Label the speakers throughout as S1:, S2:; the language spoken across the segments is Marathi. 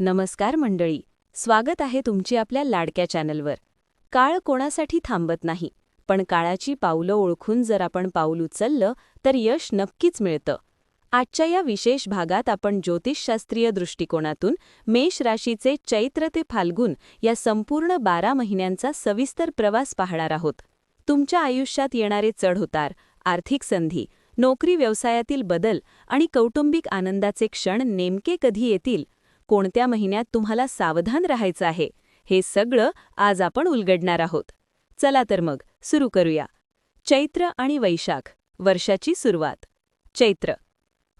S1: नमस्कार मंडळी, स्वागत आहे तुमची आपल्या लाडक्या चॅनलवर. काळ कोणासाठी थांबत नाही, पण काळाची पावलं ओळखून जर आपण पाऊल उचललं तर यश नक्कीच मिळतं. आजच्या या विशेष भागात आपण ज्योतिषशास्त्रीय दृष्टिकोनातून मेष राशीचे चैत्र ते फाल्गुन या संपूर्ण 12 महिन्यांचा सविस्तर प्रवास पाहणार आहोत. तुमच्या आयुष्यात येणारे चढउतार, आर्थिक संधी, नोकरी व्यवसायातील बदल आणि कौटुंबिक आनंदाचे क्षण नेमके कधी येतील, कोणत्या महिन्यात तुम्हाला सावधान राहायचं आहे, हे सगळं आज आपण उलगडणार आहोत. चला तर मग सुरू करूया. चैत्र आणि वैशाख, वर्षाची सुरुवात. चैत्र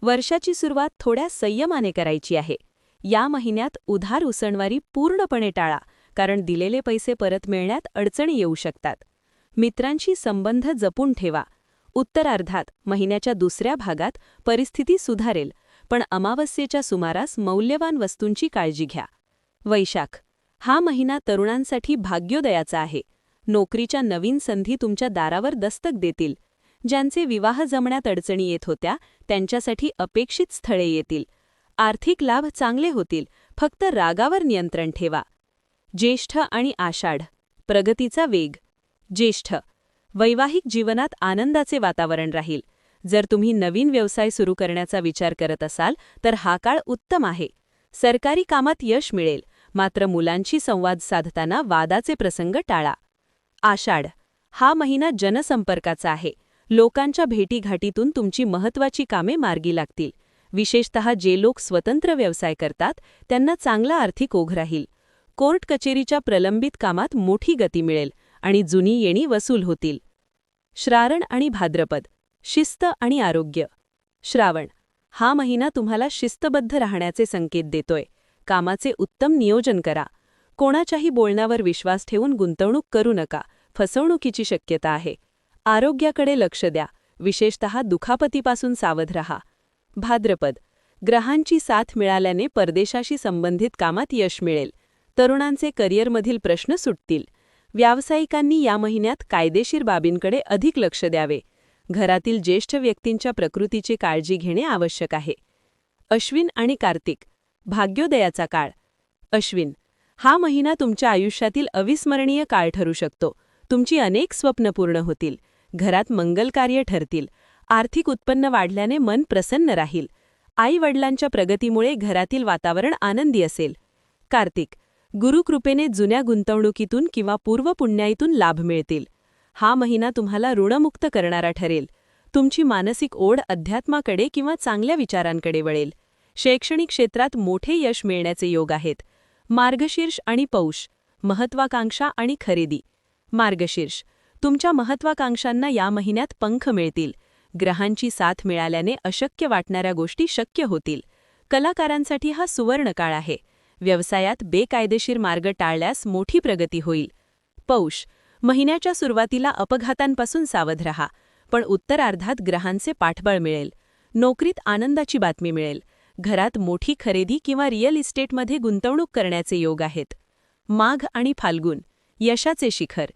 S1: वर्षाची सुरुवात थोड्या संयमाने करायची आहे. या महिन्यात उधार उसणवारी पूर्णपणे टाळा, कारण दिलेले पैसे परत मिळण्यात अडचणी येऊ शकतात. मित्रांशी संबंध जपून ठेवा. उत्तरार्धात महिन्याच्या दुसऱ्या भागात परिस्थिती सुधारेल, पण अमावस्येच्या सुमारास मौल्यवान वस्तूंची काळजी घ्या. वैशाख हा महिना तरुणांसाठी भाग्योदयाचा आहे. नोकरीच्या नवीन संधी तुमच्या दारावर दस्तक देतील. ज्यांचे विवाह जमण्यात अडचणी येत होत्या त्यांच्यासाठी अपेक्षित स्थळे येतील. आर्थिक लाभ चांगले होतील, फक्त रागावर नियंत्रण ठेवा. ज्येष्ठ आणि आषाढ, प्रगतीचा वेग. ज्येष्ठ वैवाहिक जीवनात आनंदाचे वातावरण राहील. जर तुम्ही नवीन व्यवसाय सुरू करण्याचा विचार करत असाल तर हा काळ उत्तम आहे. सरकारी कामात यश मिळेल, मात्र मुलांशी संवाद साधताना वादाचे प्रसंग टाळा. आषाढ हा महिना जनसंपर्काचा आहे. लोकांच्या भेटीघाटीतून तुमची महत्त्वाची कामे मार्गी लागतील. विशेषतः जे लोक स्वतंत्र व्यवसाय करतात त्यांना चांगला आर्थिक ओघ राहील. कोर्ट कचेरीच्या प्रलंबित कामात मोठी गती मिळेल आणि जुनी येणी वसूल होतील. श्रावण आणि भाद्रपद, शिस्त आणि आरोग्य. श्रावण हा महिना तुम्हाला शिस्तबद्ध राहण्याचे संकेत देतोय. कामाचे उत्तम नियोजन करा. कोणाच्याही बोलण्यावर विश्वास ठेवून गुंतवणूक करू नका, फसवणुकीची शक्यता आहे. आरोग्याकडे लक्ष द्या, विशेषतः दुखापतीपासून सावध रहा. भाद्रपद ग्रहांची साथ मिळाल्याने परदेशाशी संबंधित कामात यश मिळेल. तरुणांचे करिअरमधील प्रश्न सुटतील. व्यावसायिकांनी या महिन्यात कायदेशीर बाबींकडे अधिक लक्ष द्यावे. घरातील ज्येष्ठ व्यक्तींच्या प्रकृतीची काळजी घेणे आवश्यक आहे. अश्विन आणि कार्तिक, भाग्योदयाचा काळ. अश्विन हा महिना तुमच्या आयुष्यातील अविस्मरणीय काळ ठरू शकतो. तुमची अनेक स्वप्न पूर्ण होतील. घरात मंगलकार्य ठरतील. आर्थिक उत्पन्न वाढल्याने मन प्रसन्न राहील. आई-वडिलांच्या प्रगतीमुळे घरातील वातावरण आनंदी असेल. कार्तिक गुरुकृपेने जुन्या गुंतवणुकीतून किंवा पूर्वपुण्याईतून लाभ मिळतील. हा महिना तुम्हाला ऋणमुक्त करणारा ठरेल. तुमची मानसिक ओढ अध्यात्माकडे किंवा चांगल्या विचारांकडे वळेल. शैक्षणिक क्षेत्रात मोठे यश मिळण्याचे योग आहेत. मार्गशीर्ष आणि पौष, महत्वाकांक्षा आणि खरेदी. मार्गशीर्ष तुमच्या महत्वाकांक्षांना या महिन्यात पंख मिळतील. ग्रहांची साथ मिळाल्याने अशक्य वाटणाऱ्या गोष्टी शक्य होतील. कलाकारांसाठी हा सुवर्ण काळ आहे. व्यवसायात बेकायदेशीर मार्ग टाळल्यास मोठी प्रगती होईल. पौष महिन्याच्या सुरुवातीला अपघातांपासून सावध रहा, पण उत्तरार्धात ग्रहांचे पाठबळ मिळेल. नोकरीत आनंदाची बातमी मिळेल. घरात मोठी खरेदी किंवा रिअल इस्टेटमध्ये गुंतवणूक करण्याचे योग आहेत. माघ आणि फाल्गुन, यशाचे शिखर.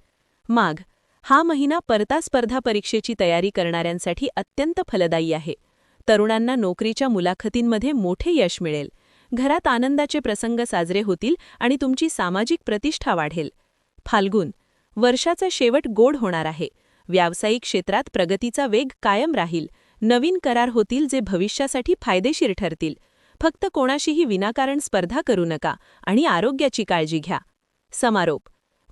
S1: माघ हा महिना स्पर्धा परीक्षेची तयारी करणाऱ्यांसाठी अत्यंत फलदायी आहे. तरुणांना नोकरीच्या मुलाखतींमध्ये मोठे यश मिळेल. घरात आनंदाचे प्रसंग साजरे होतील आणि तुमची सामाजिक प्रतिष्ठा वाढेल. फाल्गुन वर्षाचा शेवट गोड होणार आहे. व्यावसायिक क्षेत्रात प्रगतीचा वेग कायम राहील. नवीन करार होतील जे भविष्यासाठी फायदेशीर ठरतील. फक्त कोणाशीही विनाकारण स्पर्धा करू नका आणि आरोग्याची काळजी घ्या. समारोप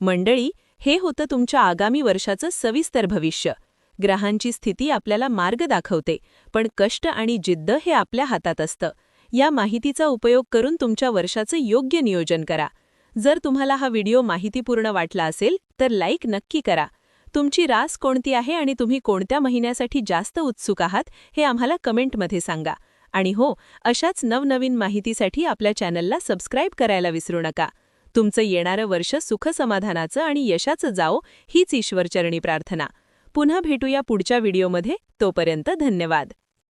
S1: मंडळी, हे होतं तुमच्या आगामी वर्षाचं सविस्तर भविष्य. ग्रहांची स्थिती आपल्याला मार्ग दाखवते, पण कष्ट आणि जिद्द हे आपल्या हातात असतं. या माहितीचा उपयोग करून तुमच्या वर्षाचं योग्य नियोजन करा. जर तुम्हाला हा व्हिडिओ माहितीपूर्ण वाटला असेल तर लाईक नक्की करा. तुमची रास कोणती आहे आणि तुम्ही कोणत्या महिन्यासाठी जास्त उत्सुक आहात हे आम्हाला कमेंटमध्ये सांगा. आणि हो, अशाच नवनवीन माहितीसाठी आपल्या चॅनलला सबस्क्राईब करायला विसरू नका. तुमचं येणारं वर्ष सुखसमाधानाचं आणि यशाचं जाओ, हीच ईश्वरचरणी प्रार्थना. पुन्हा भेटूया पुढच्या व्हिडिओमध्ये. तोपर्यंत धन्यवाद.